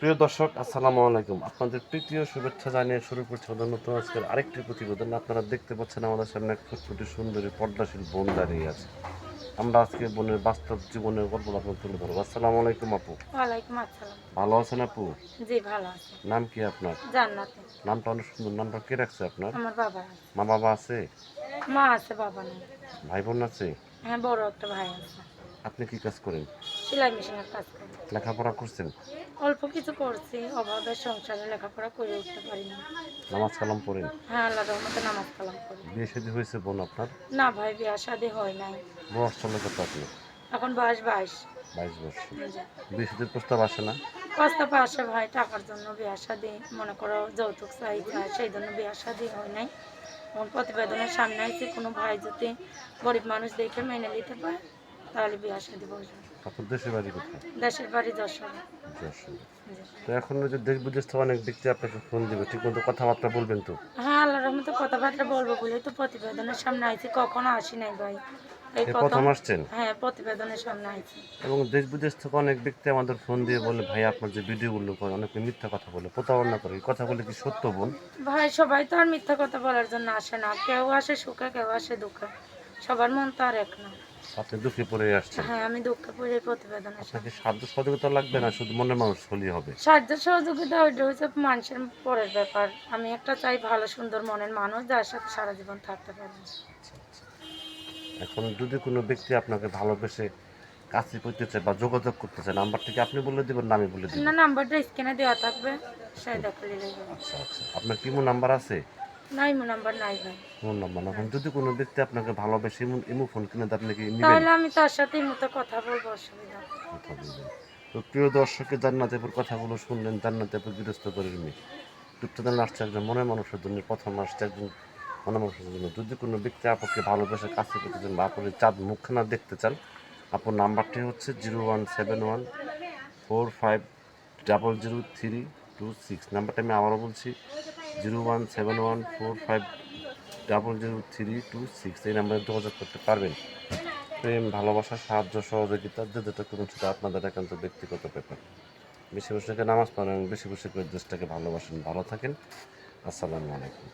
প্রিয় দর্শক, আসসালামু আলাইকুম। আপনাদের প্রীতীয় শুভেচ্ছা জানিয়ে শুরু করছি আমাদের নতুন আজকের আরেকটি প্রতিবেদন। আপনারা দেখতে পাচ্ছেন আমাদের সামনে এক ফুটফুটে সুন্দরী পর্দাশীল বোন দাঁড়িয়ে আছে। আমরা আজকে বোনের বাস্তব জীবনের গল্প আপনাদের তুলে ধরবো। আসসালামু আলাইকুম আপু। ওয়ালাইকুম আসসালাম। ভালো আছেন আপু? জি ভালো আছি। নাম কি আপনার? জান্নাতে। নামটা অনেক সুন্দর। নামটা কে রাখছে আপনার? আমার বাবা আছে। মা বাবা আছে? মা আছে, বাবা নেই। ভাই বোন আছে? হ্যাঁ, বড় একটা ভাই আছে। আপনি কি কাজ করেন? সেলাই মেশিনের কাজ করি। লেখাপড়া করছেন? অল্প কিছু করছি, অভাবের সংসারে লেখাপড়া করে উঠতে পারিনি। নামাজ কালাম পড়েন? হ্যাঁ, আল্লাহর রহমতে নামাজ কালাম করি। বিয়ে শাদী হয়েছে বোন আপনার? না ভাই, বিয়া শাদী হয় নাই। বয়স চলে কত আপনার? এখন বয়স 22। 22 বছর। জি। বিয়ে শাদীর প্রস্তাব আসে না? প্রস্তাব আসে ভাই, টাকার জন্য বিয়া শাদী, মনে করো যৌতুক চাই, সেই জন্য বিয়া শাদী হয় নাই। এবং প্রতিবেদনের সামনে আইছি, কোনো ভাই যদি গরিব মানুষ দেখে মেনে নিতে পারে তাহলে বিয়া শাদী বসবে। আপনার দেশের বাড়ি কোথায়? দেশের বাড়ি যশোরে। যশোর। জি। তো এখন ওই যে দেশ বিদেশ থেকে অনেক ব্যক্তি আপনাকে ফোন দিবে, ঠিক মতো কথাবার্তা বলবেন তো? হ্যাঁ, আল্লাহর রহমতে কথাবার্তা বলবো বলেই তো প্রতিবেদনের সামনে আইছি, কখনো আসি নাই ভাই, এই এই প্রথম। প্রথম আসছেন? হ্যাঁ, প্রতিবেদনের সামনে আইছি। এবং দেশ বিদেশ থেকে অনেক ব্যক্তি আমাদের ফোন দিয়ে বলে, ভাই আপনার যে ভিডিওগুলো করে অনেকে মিথ্যা কথা বলে, প্রতারণা করে, এই কথাগুলো কি সত্য বোন? ভাই সবাই তো আর মিথ্যা কথা বলার জন্য আসে না, কেউ আসে সুখে, কেউ আসে দুঃখে, সবার মন তো আর এক না। আপনি দুঃখে পড়ে আসছেন। হ্যাঁ, আমি দুঃখে পড়ে এই প্রতিবেদনের আপনাকে সামনে। সাহায্য সহযোগিতা লাগবে না, শুধু মনের মানুষ হলেই হবে? সাহায্য সহযোগিতা ওইটা হচ্ছে মানুষের পরের ব্যাপার। আমি একটা চাই ভালো সুন্দর মনের মানুষ, যার সাথে সারা জীবন থাকতে পারবো। আচ্ছা আচ্ছা। এখন যদি কোনো ব্যক্তি আপনাকে ভালোবেসে কাছে করতে চায় বা যোগাযোগ করতে চায়, নাম্বারটা কি আপনি বলে দেবেন না আমি বলে দিব? না, নাম্বারটা স্ক্রিনে দেওয়া থাকবে, সে দেখে নিলেই হবে। আচ্ছা আচ্ছা। আপনার কি মো নাম্বার আছে? নাই, মো নাম্বার নাই ভাই। ফোন নাম্বার না। এখন যদি কোনো ব্যক্তি আপনাকে ভালোবেসে ইমো ফোন কিনে দেয়, আপনি কি নিবেন? তাহলে আমি তার সাথে এই মতো কথা বলবো, অসুবিধা নেই। কথা বলবেন। তো প্রিয় দর্শকের জান্নাতের কথাগুলো শুনলেন, জান্নাতের গৃহস্থ করে মেয়ে ইউটিউব চ্যানেল আসছে একজন মনের মানুষের জন্য, প্রথম আসছে একজন মনের মানুষের জন্য। যদি কোনো ব্যক্তি আপনাকে ভালোবেসে কাছে পেতে চান বা আপনি চাঁদ মুখখানা দেখতে চান, আপনার নাম্বারটি হচ্ছে 017145003026। নাম্বারটা আমি আবারও বলছি, 017145003026। এই নাম্বারে যোগাযোগ করতে পারবেন। প্রেম, ভালোবাসা, সাহায্য, সহযোগিতা যে যেটা করুন সেটা আপনাদের একান্ত ব্যক্তিগত ব্যাপার। বেশি বেশি করে নামাজ পড়েন, বেশি বেশি করে দেশটাকে ভালোবাসেন। ভালো থাকেন। আসসালামু আলাইকুম।